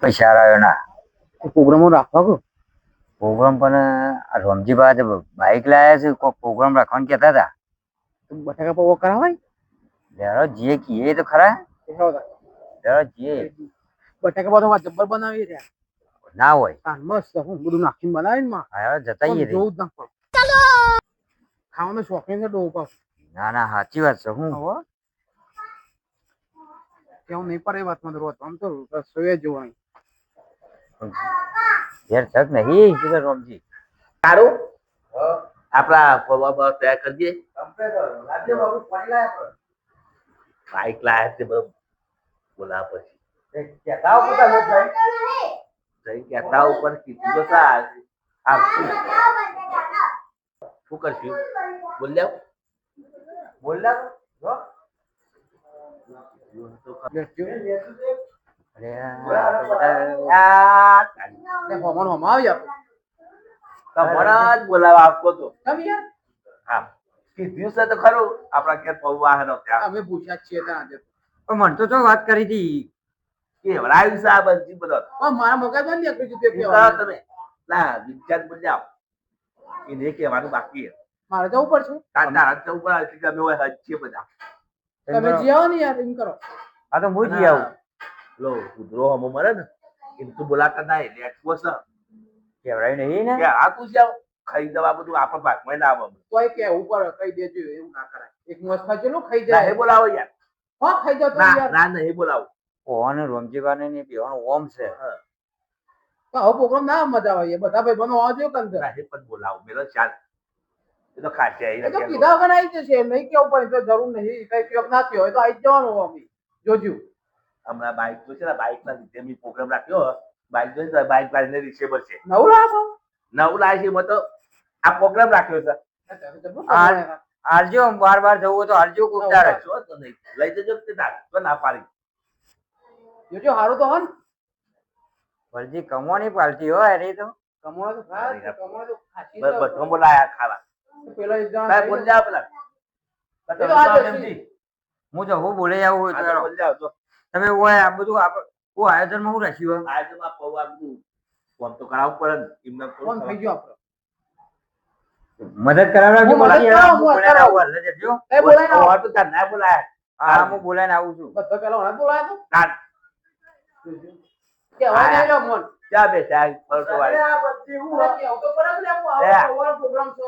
પૈસા આવ્યો ના પ્રોગ્રામો રાખવા કો પ્રોગ્રામ પણ આ રમજીબા બાઈક લાયા છે કોઈ પ્રોગ્રામ રાખવાનું કહેતા હતા. બટાકા પૌવા કરાવાય લેરો જીએ કીએ તો ખરા લેરો જીએ બટાકા પૌવા જબ્બર બનાવી રહ્યા ના હોય તાન મસ્ત હું બધું નાખીને બનાવીને માં હા જતાઈએ રે જોવું જ ના પડે ખાવાનો શોખીન છે ડોહો પાછો. ના ના સાચી વાત છે હું હવે કેવું નહીં પડે એ વાતમાં તો રોજ આમ તો રસોઈ જોવાની યાર થક નહીં કે રમજી સારું આપડા પૌવા તૈયાર કરજે. બાઈક લાયા છે બધું બોલા પછી કહેતા કહેતા ઉપર કીધું તો સા શું કરશું બોલ્યા બોલ્યા બોલાવા આપતો તો કેમ યાર હા કીધું છે તો ખરું આપડા ઘેર પૌવા હેનો ત્યાં અમે પૂછ્યા જ છીએ ત્યાં આજે મને તો વાત કરી હતી કેવડાવ્યું છે આ બધી બધો મારા મગજ બંધ નીકળી જતું શું કરો તમે ના વિચાર બોલ્યા એને કહેવાનું બાકી મારે જવું પડશે તારા જવું પડે કે અમે હોય હજીએ બધા તમે જી આવો ને યાર એમ કરો આ તો હું જી આવું લો ઉધરો હમો મરે ને એમ તું બોલાતા ના લેટવો છે કેવડાવી નહીં ને કે આ તું જાવ ખાઈ દવા બધું આપણા ભાગમાં ના આવે તોય કેવું પડે કહી દેજો એવું ના કરાય એક મસ્ત ચેલું ખાઈ જાય નહીં બોલાવો યાર હા ખાઈ જાવ તો ના યાર ના નહીં બોલાવો ઓને રમજીબાને ને બેવાનો ઓમ છે તો હવે પ્રોગ્રામ ના મજા આવે બધા ભાઈ બનો આવજો કંદર નહીં પણ બોલાવો મેરો ચાલ એ તો ખાશે એ તો કીધા વગર આવી જશે નહીં કેવું પડે તો જરૂર નહીં કઈ કેક ના થયો હોય તો આવી જવાનું અમે જોજો હમણાં બાઇક તો છે ને બાઇક ના લીધે મેં પ્રોગ્રામ રાખ્યો બાઇક જોઈ બાઇક વાળીને રિસેબલ છે નવું લાવો નવું લાવે છે એમાં તો આ પ્રોગ્રામ રાખ્યો છે હાલજો બાર બાર જવું હોય તો હાલજો કોક તારે જો તો નહીં લઈ જજો તે તાર તો ના પાડી જોજો હારું તો હન વળજી કમવાની પાલટી હોય અરે તો કમોણા તો ખાય કમોણા તો ખાસી બધો બોલાયા ખાવા પેલા એક જણા કાંઈ બોલ જાવ પેલા હું તો હું બોલે આવું હોય તો હેરો. બોલ જાવ તો તમે હોય આ બધું હું આયોજનમાં હું રાખ્યું હોય? આજે માં પૌવા બધું ફોન તો કરાવવું પડે ને એમને ફોન થઈ ગયો આપણો મદદ કરાવજો હું મદદ કરાવું, હું બોલાઈને કરાવું. આવું હાલ જજો. એ બોલાય ના પૌવા તો તાર ના બોલાયા હા હું બોલાઈને આવું છું. બધા પેલા હણા બોલાયા તો તાર કે હવે નહીં રહ્યો મોન ક્યાં બેઠા પરસો વાળી આ બધી હું કે હવે તો પરત લે હું લે. આવો પ્રોગ્રામ છો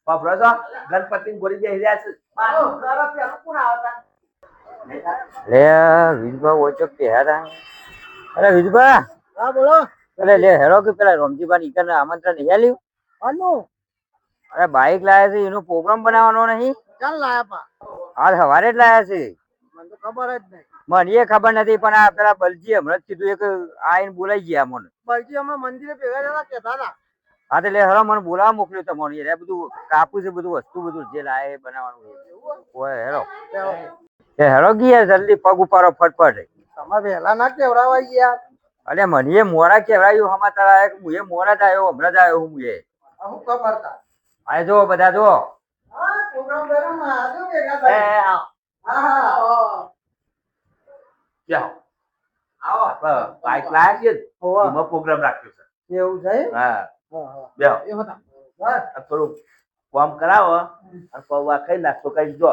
પપરો છો ગણપતિ ગોળી બેસી રહ્યા છે મારો ઘર પેલું કોણ આવતા લે વિજુભા ઓછો પહેરા અરે વિજુભા હા બોલો અરે લે હેરો કે પેલા રમજીબા નીકળને આમંત્રણ નહીં આલ્યું? હાલો અરે બાઈક લાયા છે એનો પ્રોગ્રામ બનાવવાનો નહીં ચાલ લાયા પા હાલ સવારે જ લાયા છે. મને તો ખબર જ નહીં મને એ ખબર નથી પણ આ પેલા બલજી હમણાં જ કીધું એક આઈને બોલાઈ ગયા મને. બલજી અમે મંદિરે ભેગા થયા કહેતા હતા હા તો લે હેરો મને બોલાવા મોકલ્યો તમને એ બધું કાપું છે બધું વસ્તુ બધું જે લાયા એ બનાવવાનું હોય હેરો એ હેરો ગયા જલ્દી પગ ઉપાડો ફટફટ. તમે વહેલા ના કેવડાવાય ગયા અરે મને એ મોડા કહેવાયું સમાચાર આવ્યા કે હું એ મોડા જ આવ્યો હમણાં જ આવ્યો હું એ હું ખબર હતા આ જો બધા જો હા પ્રોગ્રામ કર્યો ને આજુ ભેગા એ થયા આવો હા ક્યાં આવો બાઈક લાયા છે ને, હોવા. એમાં પ્રોગ્રામ રાખ્યો છે એવું છે હા હા બેહો એ હતા આ થોડું કામ કરાવો અને પૌવા ખાઈ નાખતો કઈ જો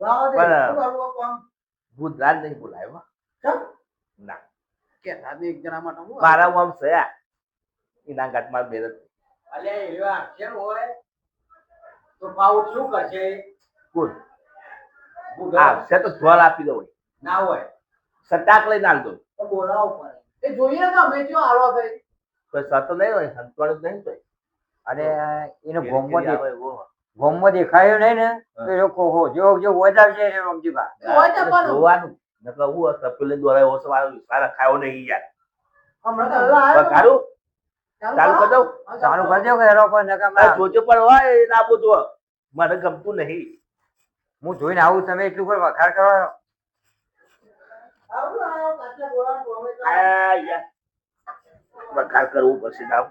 લાવો દે બરાબર. શું કરવું કોમ ભૂતરાજ નહીં બોલાયો ચમ ના કે દાદી એક જણા માટે હું મારા આમ છે આ. એના ઘાટમાં બેરત અલે એવા કેમ હોય તો પાઉટ શું કરશે કોણ હા છે તો ધ્વર આપી દો ના હોય સટાક લઈને આલ દો તો બોલાવો પડે એ જોઈએ તો અમે જો આલો થઈ તો સતો નહીં હોય સંતવાળું નહીં તો અને એનો આવે એવો. ગોમમાં દેખાયો નહીં ને તો એ લોકો જો જો વધારે છે એ રમજીબા હોય તો પણ જોવાનું નકર હું તપેલે દોરાય ઓછો મારો સારા ખાયો નહીં યાર હમણાં તો હલ્લા આવ્યો કારું ચાલુ કરી દઉં ચાલુ કરજો કે હેરો પર નકર આ જોજો પણ હોય એ ના પૂછો મને ગમતું નહીં હું જોઈને આવું તમે એટલું પર વખાર કરો આ યાર વખાર કરવું પડશે ના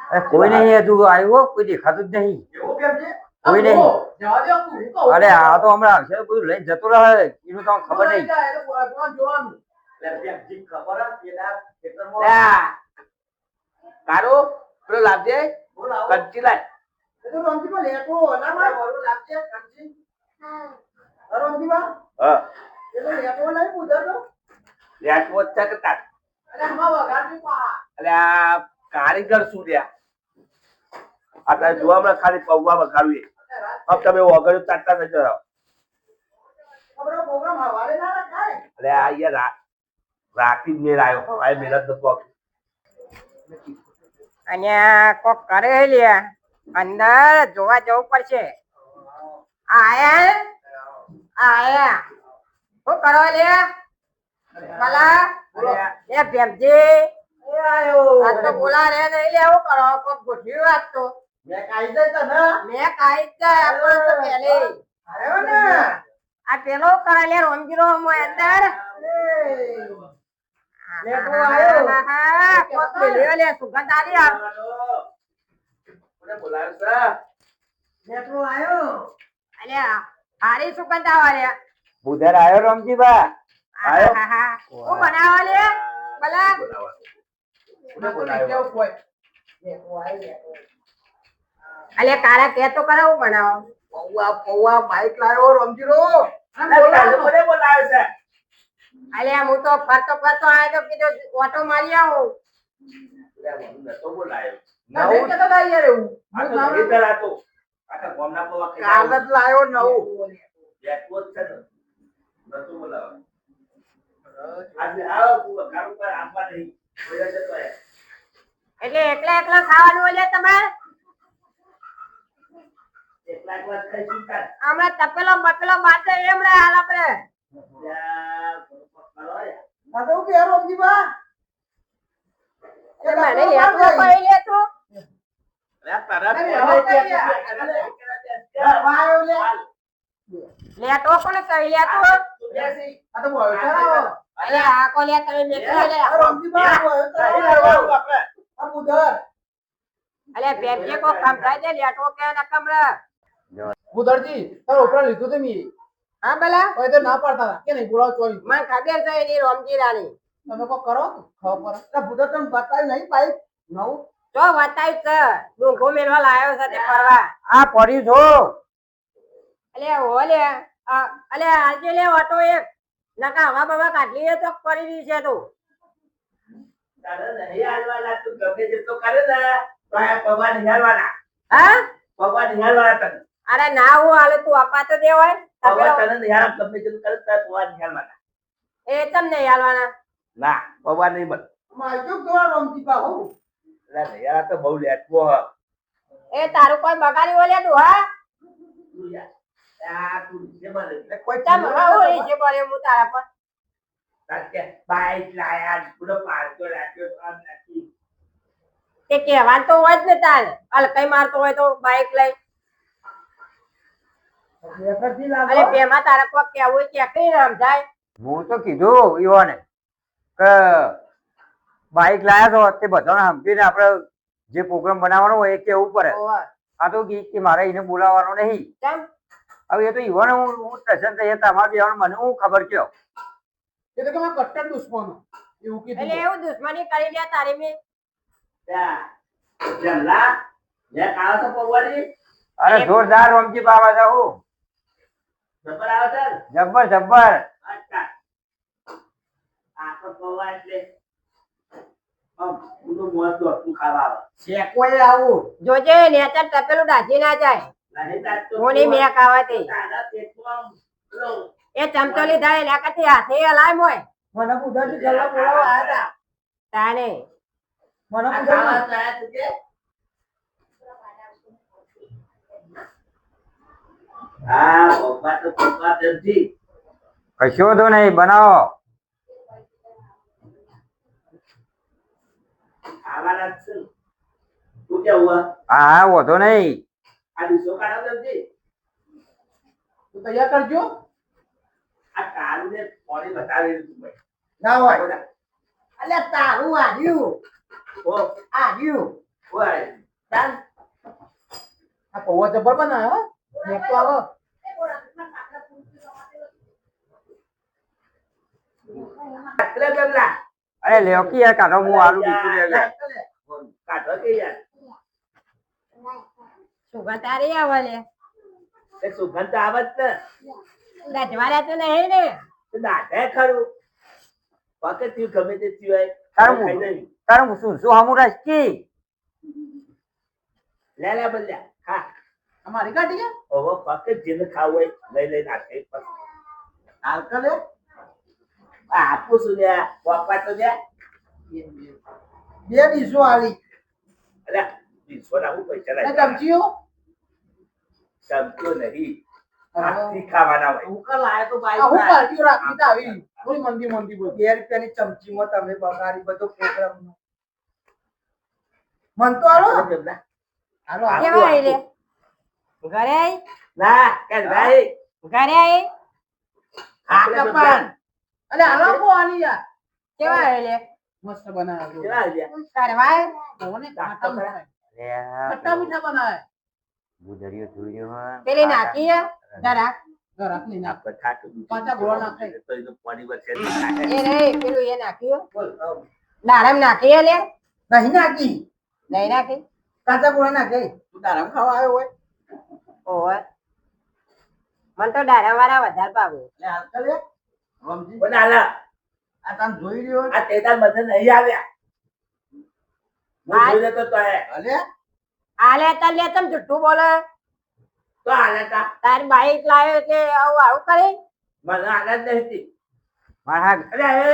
અરે કોઈ નહીં હજુ આવ્યું હો, કોઈ દેખાતું જ નહીં એવું કેમ છે કોઈ નહીં. જવા દે હું કહું અરે આ તો હમણાં આવશે બધું લઈને જતો રહે એનું તમને ખબર નહીં જોવાનું કારો પેલો લાવજે કંચી લાય એ તો રમજીમાં લેતો ના મારે વરું લાગશે કંચી રમજીમાં હા એ તો લેતો નહીં ઉધર તો લેટવો જ છે કે તાર અરે હમણાં વગાડ્યું પા એટલે આ કારીગર શું રહ્યા આપણે જોવા મળે ખાલી પૌવા વગાડવી હવે તમે વગાડ્યું ચાટતા નજર આવો આપણો પ્રોગ્રામ હવારે ના રખાય એટલે આ યાર રાતી જ મેળ આવ્યો હવે મહેનત નતો અને કોક કરે લ્યા અંદર જોવા જવું પડશે આયા શું કરો લ્યા ભલા એ ભેમજી એ આયો આ તો બોલા રે નહીં લે હું કરો કોક ગોઠવી વાત તો મેં કાઈ દે તને મેં કાઈ જ આપણે તો પહેલી આયો ને આ પેલો કરે લે રોમજીરો મો અંદર લેતો આયો કોક પેલ્યો લે સુગંધ આલી આ કોને બોલાવ્યો છે લેતો આયો અલ્યા હારી સુગંધ આવા લે બુધર આવ્યો રમજીબા આયો હું બનાવા લે ભલા કોને બોલાવ્યો કોઈ અલે કારા કે તો કરે હું બનાવો પૌવા પૌવા બાઈક લાવ્યો રમજીરો કોને બોલાવ્યો છે અલે હું તો ફરતો આયો તો કીધું ઓટો મારી આવું નતો બોલાયો નવું કેતો તા યાર એવું આ તો ઘેર હતો આખા ગામના પૌવા ખાઈ કાલ જ લાવ્યો નવું લેટવો જ છે ને નતો બોલાવો આજે આવો કારું પર આપવા નહીં કોઈ જતો હે એટલે એકલા ખાવાનું હોય તમારે એક લાખ વાત ખાઈ ચૂકા હમણાં તપેલો બપેલો બાતે એમ રે હાલ આપણે આ તો કે રમજીબા મારે લેતો કોઈ લે તું વાયો લે લેતો કોને કહી લે તું આ તો બોલ ચલાવો અરે આ કો લે તમે મેકી લે રમજીબા બોલ ચલાવો આ બુધર અલે બેબજે કો કામ થાય દે લેટો કે ન કમરે બુધરજી તારો ઉપરા લીધું તે મી હા ભલા હવે તો ના પાડતા હતા કે નહીં બોલાવ ચોઈ મને ખબર છે એની રોમજી રાની તમે કો કરો ખબર પડે બુધર તમે બતાવ્યું નહીં બાઈક નવું જો વતાઈ છે ડુંગો મેલવા લાયો છે તે ફરવા આ પડ્યું છો અલે હો લે અલે આજે લે ઓટો એક નકા હવા બવા કાઢલી એ તો કરી દી છે તું તારે નહીં હાલવાના તું ગમે જેટલો કરે ને તો આ પવા નહીં હાલવાના હા પવા નહીં હાલવાના તને અરે ના હું હાલે તું આપા તો દે હોય પવા તને નહીં હાલ ગમે જેટલું કરે તારે પવા નહીં હાલવાના એ તમને હાલવાના ના પવા નહીં બન માજો કેવા રમજીબા હો એટલે નહીં હાલ તો બહુ લેટવો હ એ તારું કોઈ બગાડી ઓલે તું હા તું યાર આ તું જે મને કોઈ ચમ હા ઓલી છે બોલે હું તારા પર તાર કે બાઈક લાયા પૂરો પાડતો રાખ્યો આમ નાખી તે કહેવાનું તો હોય જ ને તારે હાલ કઈ મારતો હોય તો બાઈક લઈ વેકરથી અરે લાવો પેમાં તારા કોક કેવું હોય કે કઈ સમજાય હું તો કીધું ઈવોને કે બાઈક લાયા છો તે બધાને સમજીને આપણે જે પ્રોગ્રામ બનાવવાનો હોય એ કેવું પડે આ તો કે મારે એને બોલાવવાનો નહીં કેમ હવે એ તો ઈવોને હું સ્ટેશન થઈ તમારે બેવાનું મને હું ખબર કયો એ તો કે મેં કટ્ટર દુશ્મનો એવું એટલે કીધું એવું દુશ્મની કરી લે તારી મેં જમલા લે કાળો તો પવાની અરે જોરદાર રમજી બાબા છે હું જબર આવે છે જબ્બર જબ્બર અચ્છા આ તો પવા એટલે ઊંડું મોત દોડતું ખાવા આવે શેકોય આવું જોજે નેચર તપેલું દાજી ના જાય નહીં તાર તો કોની મેક આવે તે તારા પેટમાં પેલો એ ચમચો લીધા એ લાકતી હાથે હલાય મોય મને બુધરજી ગલ્લા બોલાવા આયા હતા તાને મને આ બુધરજી ખાવા ચાયા તું કે હા પપ્પા તો પપ્પા તેમથી કશો તો નહીં બનાવો ખાવાના જ છે ને. તું કેવું હા હા વધો નહીં આ દિવસો કાઢો તેમથી તું તૈયાર કરજો આ કાળું ને પાણી બતાવી દીધું ભાઈ ના હોય અલે તારું આવ્યું ઓ આવ્યું ઓય ચાલ આ પૌવા જબર બનાવ્યો હો મેં તો આવે એટલે બેબલા અરે લ્યો કે યાર કાઢો હું આલુ બીજું લે યાર કાઢો કે યાર સુગંધ તારી આવે લે એ સુગંધ આવે જ ને ગજવાડા તો નહીં ને તો દાઢે ખરું પાકે થયું ગમે તે થયું હોય તારું ખાઈ મોઢું લેવી. તારું શું શું હમું રાખી લે લે બલ્યા ખા અમારી કાઢી ગયા હવે પાકે જેને ખાવું હોય લઈ લઈ નાખે હાલ કરે આપું છું લ્યા પપ્પા તો લ્યા બે ડીશો આલી અરે બીસોના હું પૈસા ને લાગ્યા ચમચીઓ ચમચો નહીં હાથથી ખાવાના હોય હું પાર્ટીઓ રાખી તા આવી થોડી મંદી મંદી બોલ 2 રૂપિયાની ચમચીમાં તમે બગાડી બધો પ્રોગ્રામ મન તો આલો આપણે બેબલા. હાલો આપું, કેવા આવી લે આપું. ઘરે આવી ના કે ભાઈ ઘરે આવી આપણે આ બેબલા. કપાન અલે હાલો કો આલી યાર કેવા આવી લે મસ્ત બનાવ્યો કેવા લ્યા? કરવા કોને નાસ્તો ખાટા કરા. ખટ્ટા મીઠા બનાવે ગુજરીઓ જોઈ હોય પેલી નાખી હે જરાક ઘરાક ની નાખ આપણે ખાટું બીજું પાછા ગોળા નાખે. તો એનું પાણી વચ્ચે નહીં નાખે. એ રે પેલું એ નાખ્યું બોલ દાડમ નાખી હે લે નહીં નાખી નહીં નાખી કાચા ગોળા નાખે તું દારામ ખાવા આવ્યો હોય ઓવે મને તો દાડમ વાળા વધારે ભાવે એટલે હાલ કરે રમજી બોલ હાલા. આ તને જોઈ રહ્યો આ તેદાર મને નહીં આવ્યા હું જોઈ લેતો તો એ. અલે આલે તાર લે તમ જુઠ્ઠું બોલે તો હાલે તા. તારી બાઈક લાવ્યો એટલે આવું આવું કરી મને આનંદ નહીં હતી. મારા અરે એ,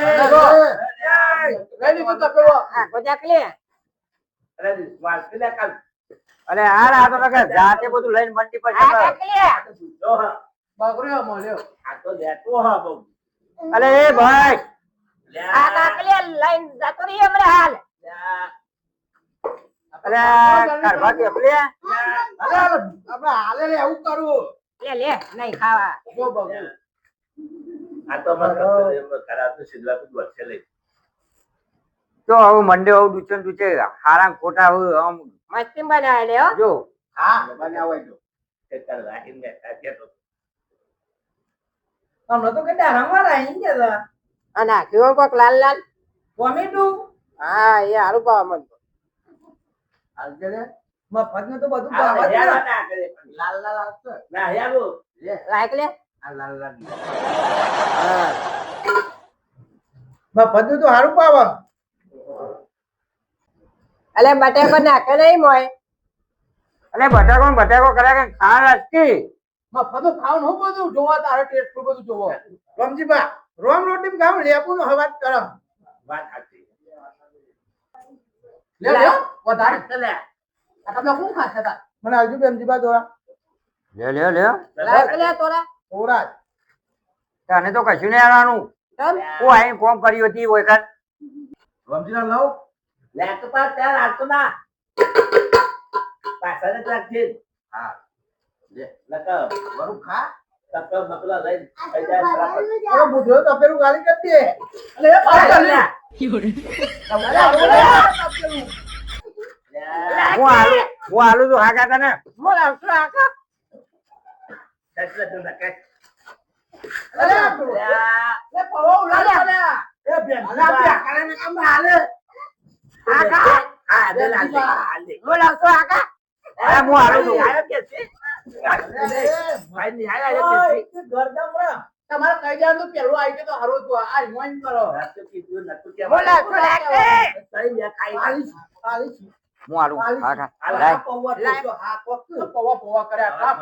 રેડી તું તપેલો આખો ચાકલી અરે વાસી લે કાલ. અરે આ તો નકર જાતે બધું લઈને મંડી પર આ જતો. ચાકલી આ તો સૂતો હ. બગડ્યો મળ્યો આ તો લેતો હ બહુ. અરે એ ભાઈ લ્યા. આ કાકલી લઈને જતો રહી હમણાં હાલ લ્યા. અરે કાઢવા કે પેલે અરે આપણે હાલે લે એવું કરું લે લે નહીં ખાવા જો બગડ્યો આ તો મને એમ ખરાબ તો સિદ્ધવા તો વર્ષે લઈ. તો હવે મંડે હવે ડૂચે હારા ખોટા હવે આમ મસ્તી બનાવે લે હો જો હા બનાવાય જો તે તાર રાખીને કાઢ્યા તો. તમને તો કે દારામાં રાઈ ગયા આ નાખ્યું કોક લાલ લાલ ટોમેટું હા એ હારું ભાવ મને તો. હાલ કે લે મફત ને તો બધું આ ભાવે જ હેરા ને. ના કરે પણ. લાલ લાલ આવશે ના હેરો. લે લાયક લે આ લાલ લાલ હા મફત નું તો સારું પાવે અલે બટેકો નાખે નહીં મોય અને બટાકો કર્યા કે ખાવા રાખી મફત નું ખાવ નું બધું જોવા તારે ટેસ્ટ બધું જોવો રમજીબા રોમ રોટી ખાવ લેપુ નો હવાત કરો વાત સાચી. લે લે વધારે લે. આ તમે શું ખાશે તા મને આવજો બેમજીબા દોરા લે લાયક લે તોરા ઓરા તને તો કશું નહીં આવવાનું તમ હું આઈને કોમ કરી હતી હોય કાન રમજીના લવ લે તો પાસ ત્યાં રાખતો ના. પાછળ જ રાખજે. હા લે નકર વરું ખા તપેલો બપેલો લઈને ખાઈ જાય ફટાફટ. ઓલો બુઢો તપેલું ગાલી કરી દે અલે એ અરે પાછળ લે. લે અરે અલે લે. હું આલુ તો હાકા તને મોર આવશું આખા એટલે તું નકે. અલે લે. લે પવો ઉલાડ અલે એ બેન. અલે આ કાલે ને કામ હાલે આખા હા દે લા દે. મોર આવશું આખા અરે હું આલુ છું આવ્યો કે છે? ભાઈ ની આવ્યો કે છે? તમારે કઈ જાય તો પેલું આવી ગયો તો હારું હતું આ રિમાઇન્ડ કરો નતું કીધું, નતું કહેવાનું. મોર આવશું લાગે તઈ મેં ખાઈ ચાલીસ ચાલીસ હું આલુ હાકા હાલ લાય પૌવા તો હા કોક પૌવા પૌવા કર્યા કાપ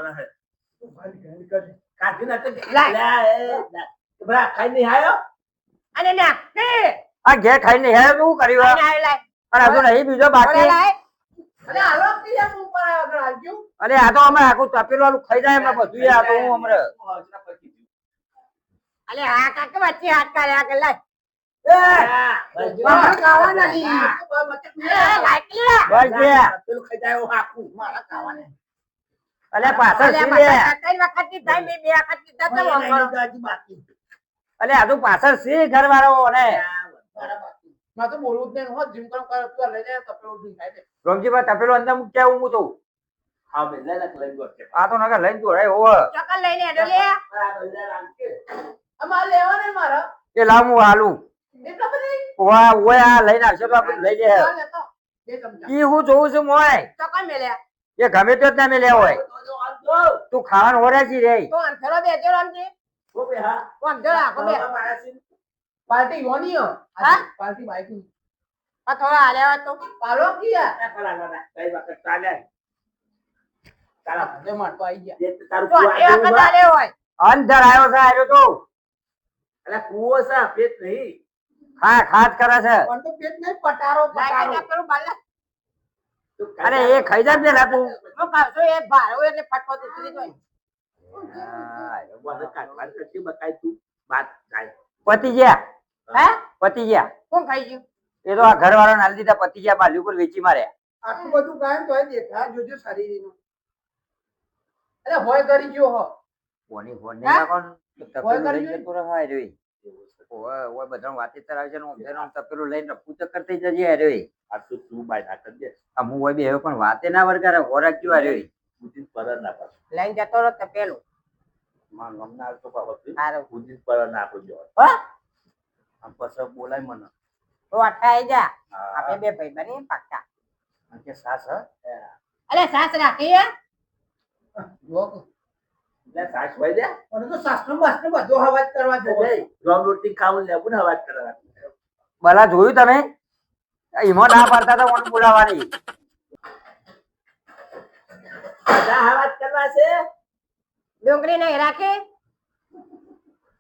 કાઢી નાખે. લાય. લે, એ, લે. બરા, ખાઈ નહીં આવ્યો? અને નાખે આ ઘેર ખાઈને હે શું કર્યું અને આવી લાય અને હજુ નહીં બીજો મોરે બાકી લાય અરે હાલો પીયા તું પર આગળ આવજો અરે આ તો અમે આખું તપેલું વાળું ખાઈ જાય એમને બધું આ તો હું હમણાં અલે હા કાકે વચ્ચે હાથ કર્યા કે લાય મારા ખાવા નહીં એ લાયક લે બસ ગયા પેલું ખાઈ જાય એવું આખું. મારા ખાવા નહીં અલે પાછળ અલે સી લે બટાકા કઈ વખત ની થાય બે વખત ની થતો ઓય, વંગો. નહીં, હજી બાકી. અલે આ તો પાછળ સી ઘર વાળો ને મારા બાકી મેં તો બોલવું જ નહીં હોત જીમ કામ કરે તું લઈ જાય તપેલું ઊંધી ખાઈ દે રોમજીભાઈ તપેલું અંદર મૂક્યા હું તો હા, બે, લે, લે, લઈ ગયો છે. આ તો નગર લઈને દોડાય હોવે ચોકન લઈને હેડો લે આ બધા રાખજે. અમારે લેવા નહીં મારા એ લાવ હું હાલું એટલા બધી ઓય ઓય આ લઈને આવશે તો આપણે લઈ લે ચાલ લેતો. બે ચમચા. ઈ હું જોઉં છું મોય તો કઈ મેલ્યા એ ગમે તો જ ના મેલ્યા હોય તો આમ જો. તું ખાવાનું હોરાજી રે તો અંધેરો બેજો રામજી ઓ બે હા. તો અંધેરો આખો બે બાબા મારા સિંહ. પાર્ટી યોની હો. હા? પાર્ટી બાઈક આ થોડા હાલ્યા તો પાલો કિયા ના કરા ના કઈ વખત ચાલે. તારા જે માટો આવી ગયા જે તે તારું તો કુવા એ જેવું વખત બા. હાલ્યો હોય અંદર આવ્યો છે આવ્યો તો અલા કુવો છે પેટ નહીં. ખાત કરે છે પણ તો પેટ નહીં પટારો લાગે પટારો ના પેલું બાલા તું અરે એ ખાઈ જા પેલા તું હું ખાવતો એ ભારો એટલે ફટકો ઉતરી જાય મને કાઢવા કરતી બકાય તું વાત થાય. પતી ગયા હે પતી ગયા કોણ ખાઈ ગયું એ તો આ ઘર વાળા નાલી દીધા પતી ગયા બાલી ઉપર વેચી માર્યા આટલું બધું ગાયન તોય દેખા જોજો શરીરનું અરે હોય કરી ગયો હો કોની ફોન હા? નહીં કોણ કોઈ તપેલું લઈ કર્યું? જતો રહે હાય રે ઓય ઓય બધાને વાતે કરાવે છે ને ઓમ થઈને ઓમ તપેલું લઈને રફુ ચક્કર થઈ જજે હાય રે આ તો તું બાય ના કરજે. આ હું હોય બે પણ વાતે ના વરગારે હોરાક ક્યું હાય રે બુદ્ધિ પર ના પાડો. લઈને જતો રહો તો પેલું માં ગમના તો પાવતી. સારું બુદ્ધિ પર ના આપજો. હા આમ પછી બોલાય મને. તો અઠાઈ જા હા. આપણે બે ભાઈ બની પાક્કા અને કે સાસ હ. અરે સાસ રાખી હે જો એટલે સાસ હોય દે. અને તો શાસ્ત્ર માસ્ત્ર બધો અવાજ કરવા જો રોમ રોટી ખાવું લેવું ને અવાજ કરવા. ભલા જોયું તમે એમાં ના પાડતા હતા મને બોલાવાની બધા અવાજ કરવા છે. ડુંગળી નહીં રાખી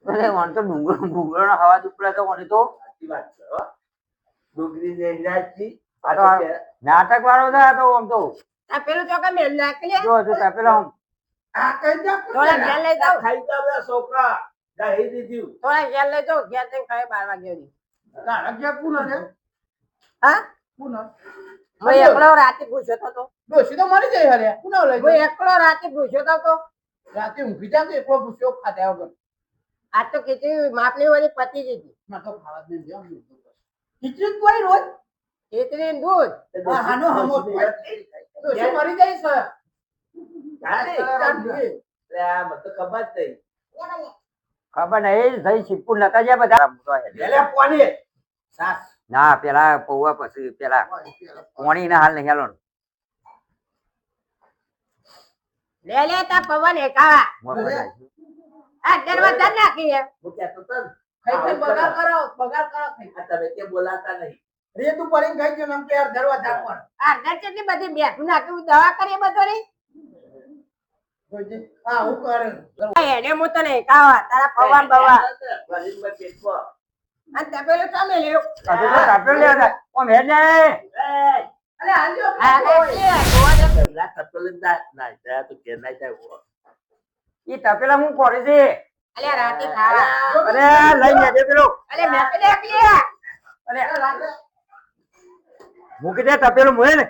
અરે મને તો ડુંગળો નો હવા ઉપડે તો મને તો સાચી વાત છે હો. ડુંગળી ને ઇલાયચી. આ તો નાટક વાળો છે આ તો આમ તો આ પેલું ચોકા મેળ નાખી લે જો જો તપેલા આમ આ કઈ જા થોડા ઘેર લઈ જાઓ ખાઈ જાવ બધા છોકરા. દહીં દીધું. થોડા ઘેર લઈ જાઓ ઘેર જઈને ખાઈ 12 વાગ્યા સુધી તારા ગયા પૂરો રે હા પૂનો હું એકલો રાતે પૂછ્યો તો ડોશી તો મરી જાય હરે પૂનો લઈ હું ગયો એકલો રાતે પૂછ્યો તો રાતે ઊંઘી જા તો એકલો પૂછ્યો ખાધા વગર આજ તો ખીચડી માપની વાળી પતી દીધી ના તો ખાવા દે જો ખીચડી કોઈ રોજ ખીચડી ને દૂધ આ હાનો હમો ડોશી મરી જાય છે ચાલે. ચાલે. એટલે આ મને તો ખબર જ નહીં. ખબર નહીં થઈ સિક્કુ નતા જ્યાં બધા એટલે કોની? સાસ. ના પેલા પૌવા પછી પેલા કોણી ના હાલ નહીં હાલો લે લે તા પવન એકાવા આ દરવાજા નાખી હે હું કહેતો તો ને, ખાઈ ખાઈ બગાડ કરો ખાઈ આ તમે કે બોલાતા નહીં. રે તું પડીને ખાઈ ગયો ને આમ કે યાર દરવાજા પર આ ઘર કેટલી બધી બેઠું નાખ્યું દવા કરીએ બધો રે જોજે આ હું કરે એને હું તો નહીં ખાવા તારા પવન બવા ગરીબમાં પેટમાં. અને તપેલું સામે લ્યો હજુ તો તપેલું લેવા જાય ઓમ હેડ ને એય! અલે હાલજો આ એટલે જોવા દે પેલા તપેલું ના જાય તો ઘેર ના જાય ઉભો. ઈ તપેલા હું કરે છે અલે રાતે ખાવા અરે લઈ લે પેલો અલે મેં તો દેખલી અરે મૂકી દે તપેલું મુએ ને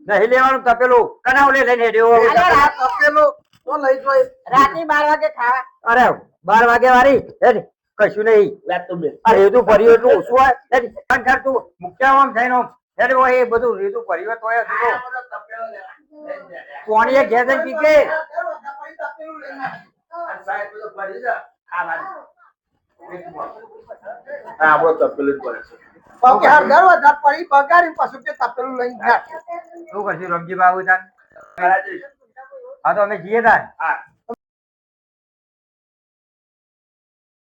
નહીં લેવાનું તપેલું કનાવ લઈને હેડ્યો અલે રાત તપેલું તો લઈ જોઈ રાતે 12 વાગે ખાવા અરે 12 વાગે વાળી હેડ કશું નહીં વાત તો બેન. આ રેતું ભર્યું એટલું ઓછું હોય હેડ ખરેખર તું મુખ્ય આમ થઈને આમ હેડ હોય એ બધું રેતું ભર્યું તો આ બધો તપેલો લેવા. કોણીએ ઘેર જઈને પીકે તપેલું લઈને આ સાહેબ બધો ભરી છે. ખાવાનું. પેટમાં. આ આપણો તપેલું જ ભરે છે. ઓકે હા દરવાજા પડી બગાડી પાછું કે તપેલું લઈને જા શું કરશું રમજી બાબુ તાન ખરા જઈશ. હા તો અમે જઈએ તાન હા